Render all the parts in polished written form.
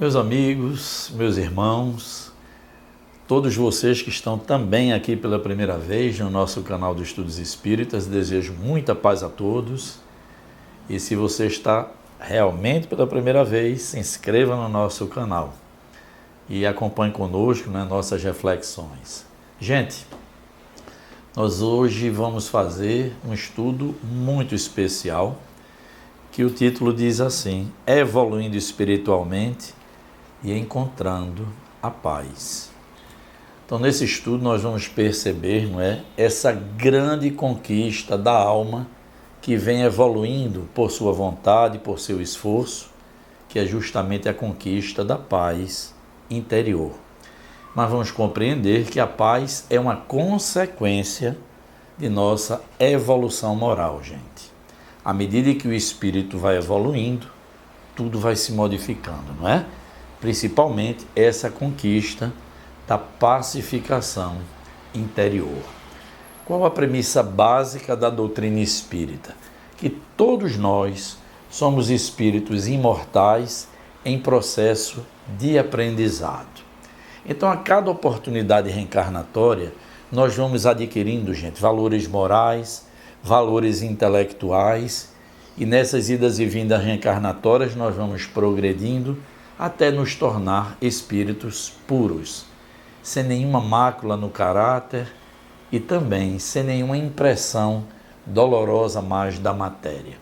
Meus amigos, meus irmãos, todos vocês que estão também aqui pela primeira vez no nosso canal do Estudos Espíritas, desejo muita paz a todos. E se você está realmente pela primeira vez, se inscreva no nosso canal e acompanhe conosco nas nossas reflexões. Gente, nós hoje vamos fazer um estudo muito especial, que o título diz assim: Evoluindo Espiritualmente e Encontrando a Paz. Então, nesse estudo nós vamos perceber, essa grande conquista da alma que vem evoluindo por sua vontade, por seu esforço, que é justamente a conquista da paz interior. Mas vamos compreender que a paz é uma consequência de nossa evolução moral, gente. À medida que o espírito vai evoluindo, tudo vai se modificando, não é? Principalmente essa conquista da pacificação interior. Qual a premissa básica da doutrina espírita? Que todos nós somos espíritos imortais em processo de aprendizado. Então, a cada oportunidade reencarnatória, nós vamos adquirindo, gente, valores morais, valores intelectuais, e nessas idas e vindas reencarnatórias nós vamos progredindo até nos tornar espíritos puros, sem nenhuma mácula no caráter e também sem nenhuma impressão dolorosa mais da matéria.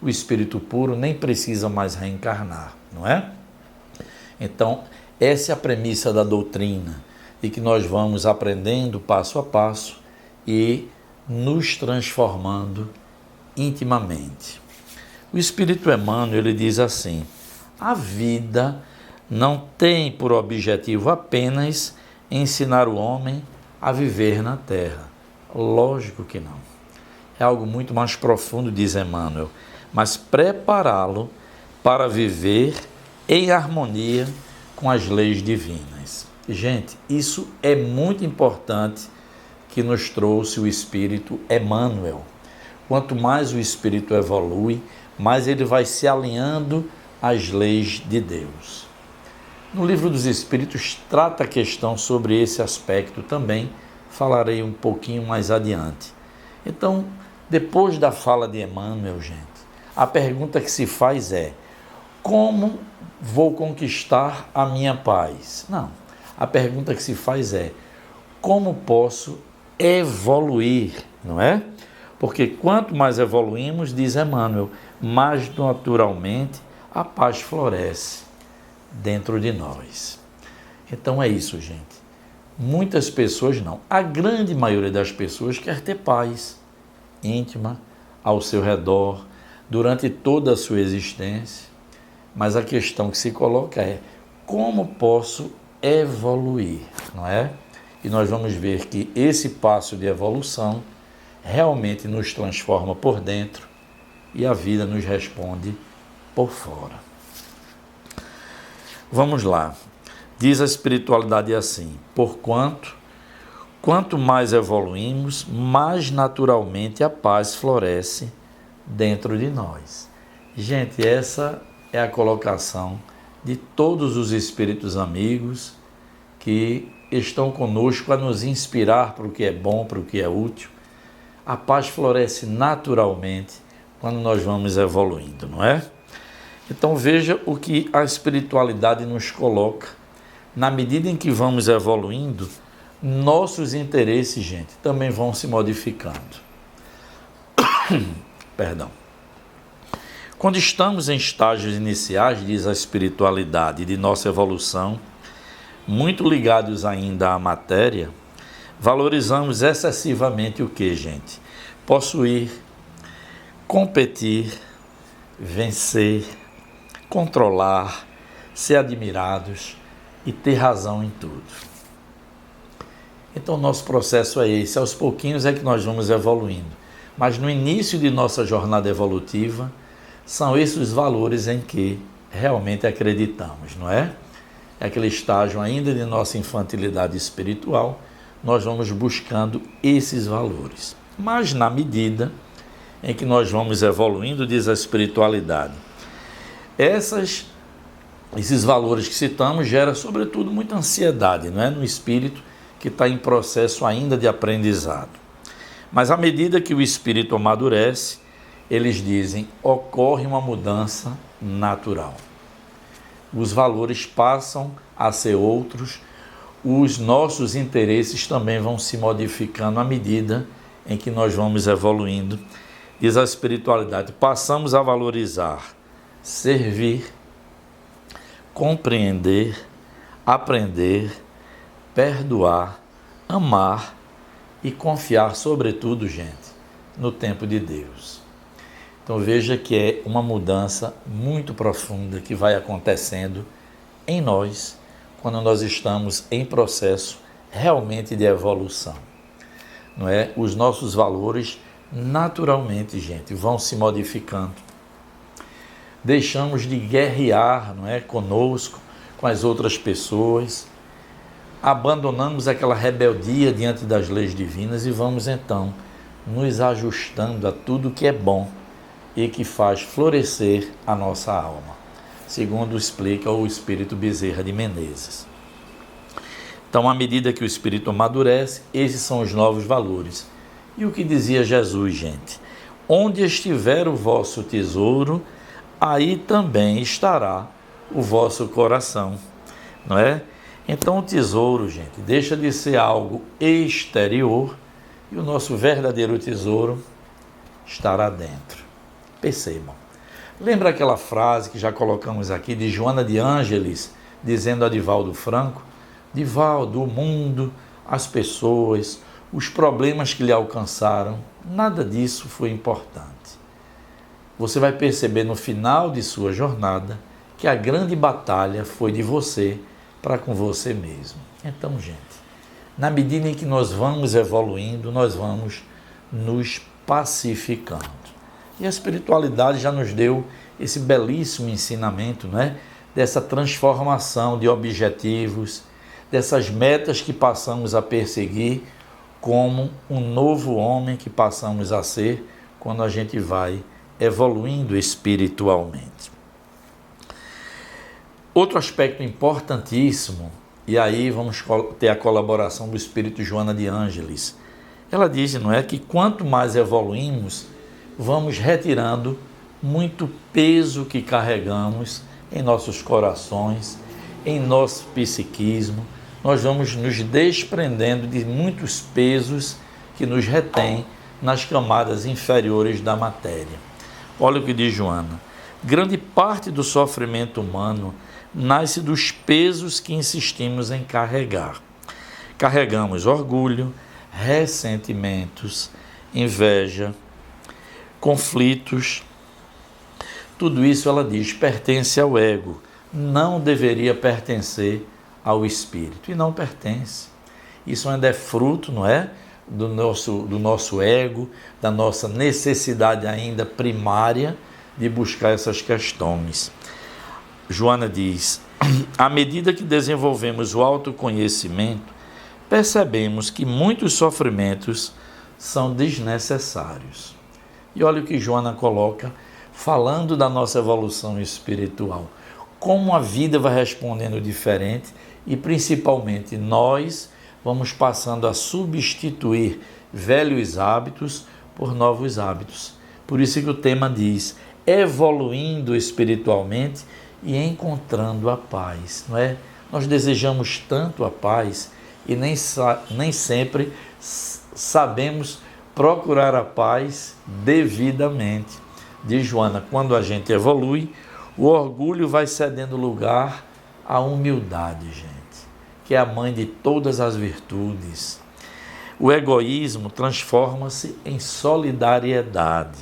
O espírito puro nem precisa mais reencarnar, não é? Então, essa é a premissa da doutrina, e que nós vamos aprendendo passo a passo e nos transformando intimamente. O Espírito Emmanuel, ele diz assim: a vida não tem por objetivo apenas ensinar o homem a viver na terra. Lógico que não. É algo muito mais profundo, diz Emmanuel, mas prepará-lo para viver em harmonia com as leis divinas. Gente, isso é muito importante que nos trouxe o Espírito Emmanuel. Quanto mais o Espírito evolui, mais ele vai se alinhando às leis de Deus. No Livro dos Espíritos trata a questão sobre esse aspecto também, falarei um pouquinho mais adiante. Então, depois da fala de Emmanuel, gente, a pergunta que se faz é: como vou conquistar a minha paz? Não, a pergunta que se faz é: como posso evoluir, não é? Porque quanto mais evoluímos, diz Emmanuel, mais naturalmente a paz floresce dentro de nós. Então é isso, gente. Muitas pessoas não. A grande maioria das pessoas quer ter paz íntima ao seu redor durante toda a sua existência. Mas a questão que se coloca é: como posso evoluir, não é? E nós vamos ver que esse passo de evolução realmente nos transforma por dentro e a vida nos responde por fora. Vamos lá. Diz a espiritualidade assim: porquanto, quanto mais evoluímos, mais naturalmente a paz floresce dentro de nós. Gente, essa é a colocação de todos os espíritos amigos que estão conosco a nos inspirar para o que é bom, para o que é útil. A paz floresce naturalmente quando nós vamos evoluindo, não é? Então veja o que a espiritualidade nos coloca. Na medida em que vamos evoluindo, nossos interesses, gente, também vão se modificando. Perdão. Quando estamos em estágios iniciais, diz a espiritualidade, de nossa evolução, muito ligados ainda à matéria, valorizamos excessivamente o que, gente? Possuir, competir, vencer, controlar, ser admirados e ter razão em tudo. Então, nosso processo é esse. Aos pouquinhos é que nós vamos evoluindo. Mas no início de nossa jornada evolutiva, são esses os valores em que realmente acreditamos, não é? É aquele estágio ainda de nossa infantilidade espiritual, nós vamos buscando esses valores. Mas na medida em que nós vamos evoluindo, diz a espiritualidade, essas esses valores que citamos geram, sobretudo, muita ansiedade, não é? No espírito que está em processo ainda de aprendizado. Mas à medida que o espírito amadurece, eles dizem, ocorre uma mudança natural. Os valores passam a ser outros, os nossos interesses também vão se modificando à medida em que nós vamos evoluindo. Diz a espiritualidade, passamos a valorizar, servir, compreender, aprender, perdoar, amar e confiar, sobretudo, gente, no tempo de Deus. Então veja que é uma mudança muito profunda que vai acontecendo em nós quando nós estamos em processo realmente de evolução. Não é? Os nossos valores naturalmente, gente, vão se modificando. Deixamos de guerrear, não é, conosco, com as outras pessoas. Abandonamos aquela rebeldia diante das leis divinas e vamos então nos ajustando a tudo que é bom e que faz florescer a nossa alma, segundo explica o Espírito Bezerra de Menezes. Então, à medida que o espírito amadurece, esses são os novos valores. E o que dizia Jesus, gente? Onde estiver o vosso tesouro, aí também estará o vosso coração, não é? Então o tesouro, gente, deixa de ser algo exterior e o nosso verdadeiro tesouro estará dentro. Percebam. Lembra aquela frase que já colocamos aqui de Joana de Ângeles, dizendo a Divaldo Franco? Divaldo, o mundo, as pessoas, os problemas que lhe alcançaram, nada disso foi importante. Você vai perceber no final de sua jornada que a grande batalha foi de você para com você mesmo. Então, gente, na medida em que nós vamos evoluindo, nós vamos nos pacificando. E a espiritualidade já nos deu esse belíssimo ensinamento, né? Dessa transformação de objetivos, dessas metas que passamos a perseguir, como um novo homem que passamos a ser quando a gente vai evoluindo espiritualmente. Outro aspecto importantíssimo, e aí vamos ter a colaboração do Espírito Joana de Ângeles. Ela diz, não é, que quanto mais evoluímos, vamos retirando muito peso que carregamos em nossos corações, em nosso psiquismo. Nós vamos nos desprendendo de muitos pesos que nos retêm nas camadas inferiores da matéria. Olha o que diz Joana. Grande parte do sofrimento humano nasce dos pesos que insistimos em carregar. Carregamos orgulho, ressentimentos, inveja, conflitos. Tudo isso, ela diz, pertence ao ego. Não deveria pertencer ao espírito. E não pertence. Isso ainda é fruto, não é? Do nosso ego, da nossa necessidade ainda primária de buscar essas questões. Joana diz, à medida que desenvolvemos o autoconhecimento, percebemos que muitos sofrimentos são desnecessários. E olha o que Joana coloca, falando da nossa evolução espiritual. Como a vida vai respondendo diferente e, principalmente, nós vamos passando a substituir velhos hábitos por novos hábitos. Por isso que o tema diz, evoluindo espiritualmente e encontrando a paz, não é? Nós desejamos tanto a paz e nem sempre sabemos procurar a paz devidamente. Diz Joana, quando a gente evolui, o orgulho vai cedendo lugar à humildade, gente, que é a mãe de todas as virtudes. O egoísmo transforma-se em solidariedade.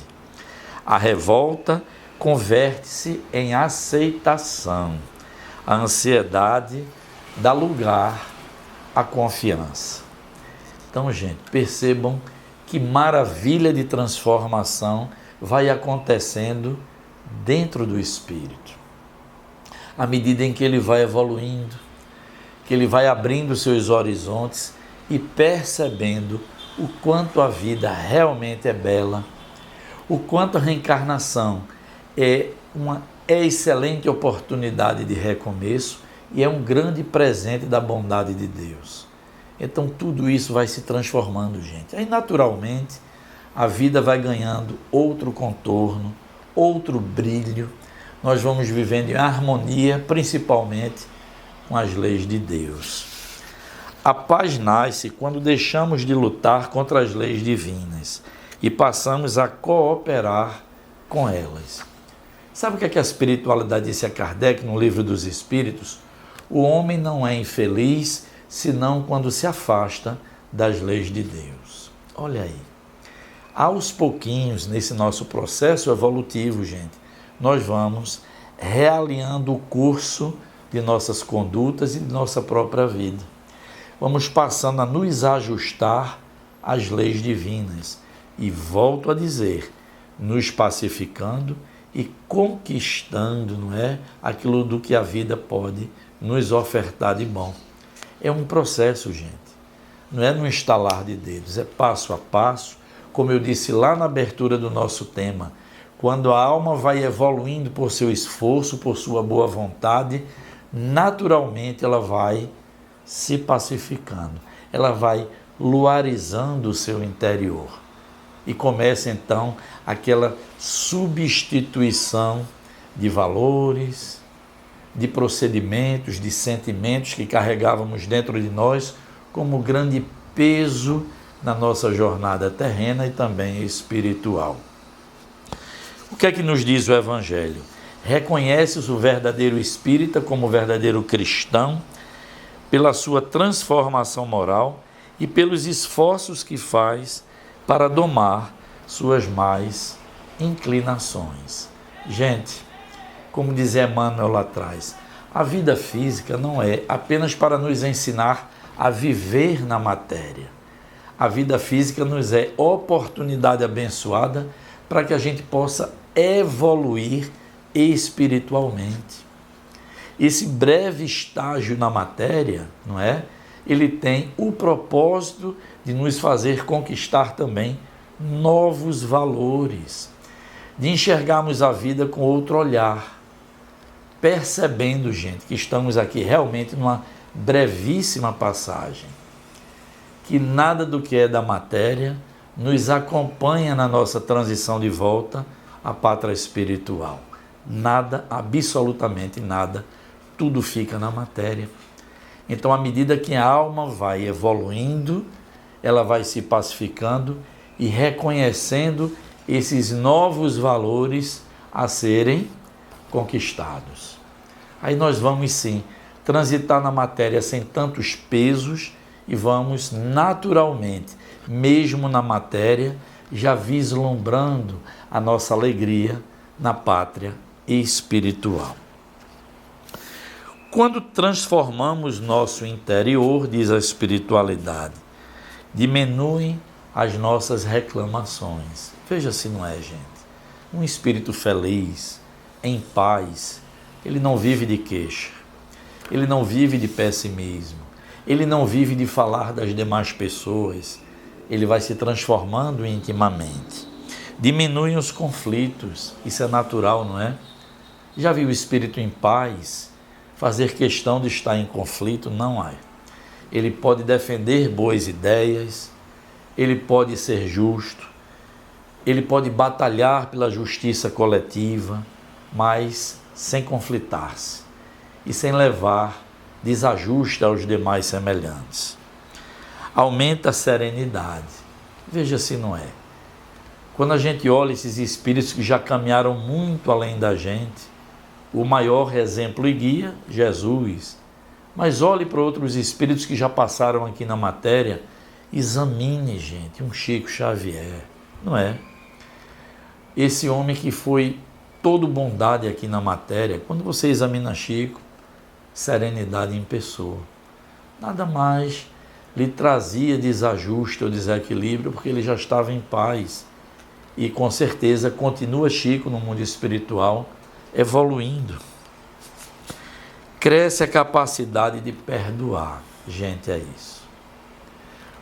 A revolta converte-se em aceitação. A ansiedade dá lugar à confiança. Então, gente, percebam que maravilha de transformação vai acontecendo dentro do espírito. À medida em que ele vai evoluindo, que ele vai abrindo seus horizontes e percebendo o quanto a vida realmente é bela, o quanto a reencarnação é uma é excelente oportunidade de recomeço e é um grande presente da bondade de Deus. Então tudo isso vai se transformando, gente. Aí naturalmente a vida vai ganhando outro contorno, outro brilho. Nós vamos vivendo em harmonia, principalmente com as leis de Deus. A paz nasce quando deixamos de lutar contra as leis divinas e passamos a cooperar com elas. Sabe o que a espiritualidade disse a Kardec no Livro dos Espíritos? O homem não é infeliz senão quando se afasta das leis de Deus. Olha aí. Aos pouquinhos, nesse nosso processo evolutivo, gente, nós vamos realinhando o curso de nossas condutas e de nossa própria vida. Vamos passando a nos ajustar às leis divinas. E volto a dizer, nos pacificando e conquistando, não é? Aquilo do que a vida pode nos ofertar de bom. É um processo, gente. Não é no estalar de dedos, é passo a passo. Como eu disse lá na abertura do nosso tema, quando a alma vai evoluindo por seu esforço, por sua boa vontade, naturalmente ela vai se pacificando, ela vai luarizando o seu interior. E começa então aquela substituição de valores, de procedimentos, de sentimentos que carregávamos dentro de nós como grande peso na nossa jornada terrena e também espiritual. O que é que nos diz o Evangelho? Reconhece-se o verdadeiro espírita como verdadeiro cristão pela sua transformação moral e pelos esforços que faz para domar suas más inclinações. Gente, como dizia Emmanuel lá atrás, a vida física não é apenas para nos ensinar a viver na matéria. A vida física nos é oportunidade abençoada para que a gente possa evoluir espiritualmente. Esse breve estágio na matéria, não é? Ele tem o propósito de nos fazer conquistar também novos valores, de enxergarmos a vida com outro olhar, percebendo, gente, que estamos aqui realmente numa brevíssima passagem, que nada do que é da matéria nos acompanha na nossa transição de volta à pátria espiritual. Nada, absolutamente nada, tudo fica na matéria. Então, à medida que a alma vai evoluindo, ela vai se pacificando e reconhecendo esses novos valores a serem conquistados. Aí nós vamos sim transitar na matéria sem tantos pesos e vamos naturalmente, mesmo na matéria, já vislumbrando a nossa alegria na pátria espiritual. Quando transformamos nosso interior, diz a espiritualidade, diminuem as nossas reclamações. Veja se não é, gente. Um espírito feliz, em paz, ele não vive de queixa, ele não vive de pessimismo, ele não vive de falar das demais pessoas, ele vai se transformando intimamente. Diminuem os conflitos, isso é natural, não é? Já viu o espírito em paz fazer questão de estar em conflito? Não há. Ele pode defender boas ideias, ele pode ser justo, ele pode batalhar pela justiça coletiva, mas sem conflitar-se e sem levar desajuste aos demais semelhantes. Aumenta a serenidade. Veja se não é. Quando a gente olha esses espíritos que já caminharam muito além da gente, o maior exemplo e guia, Jesus. Mas olhe para outros espíritos que já passaram aqui na matéria, examine, gente, um Chico Xavier, não é? Esse homem que foi todo bondade aqui na matéria, quando você examina Chico, serenidade em pessoa. Nada mais lhe trazia desajuste ou desequilíbrio, porque ele já estava em paz. E com certeza continua Chico no mundo espiritual, evoluindo. Cresce a capacidade de perdoar. Gente, é isso.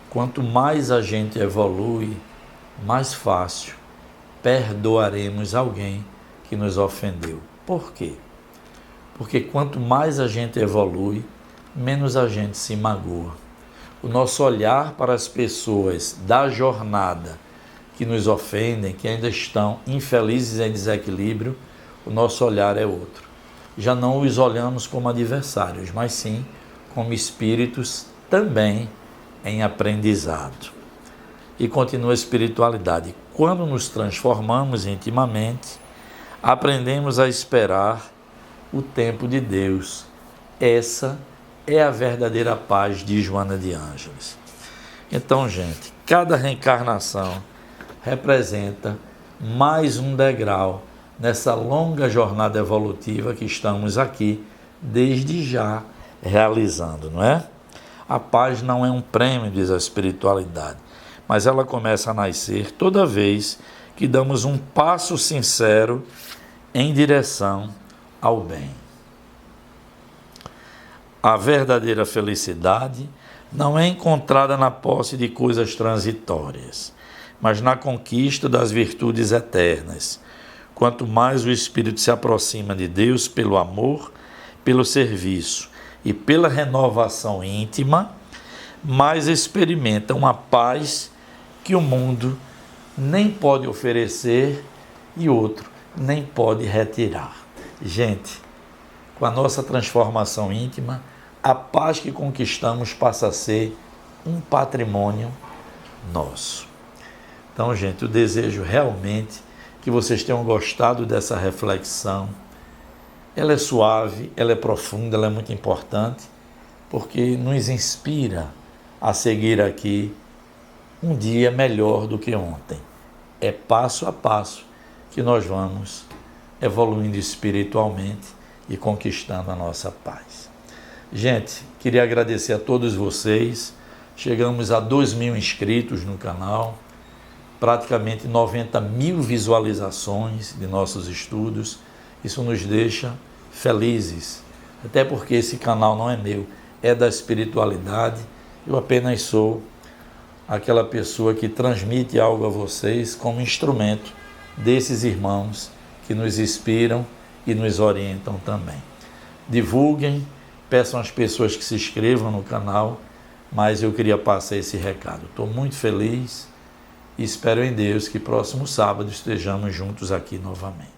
Quanto mais a gente evolui, mais fácil perdoaremos alguém que nos ofendeu. Por quê? Porque quanto mais a gente evolui, menos a gente se magoa. O nosso olhar para as pessoas da jornada que nos ofendem, que ainda estão infelizes em desequilíbrio, o nosso olhar é outro. Já não os olhamos como adversários, mas sim como espíritos também em aprendizado. E continua a espiritualidade. Quando nos transformamos intimamente, aprendemos a esperar o tempo de Deus. Essa é a verdadeira paz de Joana de Ângeles. Então, gente, cada reencarnação representa mais um degrau nessa longa jornada evolutiva que estamos aqui desde já realizando, não é? A paz não é um prêmio, diz a espiritualidade, mas ela começa a nascer toda vez que damos um passo sincero em direção ao bem. A verdadeira felicidade não é encontrada na posse de coisas transitórias, mas na conquista das virtudes eternas. Quanto mais o espírito se aproxima de Deus pelo amor, pelo serviço e pela renovação íntima, mais experimenta uma paz que o mundo nem pode oferecer e outro nem pode retirar. Gente, com a nossa transformação íntima, a paz que conquistamos passa a ser um patrimônio nosso. Então, gente, eu desejo realmente que vocês tenham gostado dessa reflexão. Ela é suave, ela é profunda, ela é muito importante, porque nos inspira a seguir aqui um dia melhor do que ontem. É passo a passo que nós vamos evoluindo espiritualmente e conquistando a nossa paz. Gente, queria agradecer a todos vocês. Chegamos a 2.000 inscritos no canal, praticamente 90.000 visualizações de nossos estudos. Isso nos deixa felizes, até porque esse canal não é meu, é da espiritualidade. Eu apenas sou aquela pessoa que transmite algo a vocês como instrumento desses irmãos que nos inspiram e nos orientam também. Divulguem, peçam às pessoas que se inscrevam no canal, mas eu queria passar esse recado. Estou muito feliz e espero em Deus que próximo sábado estejamos juntos aqui novamente.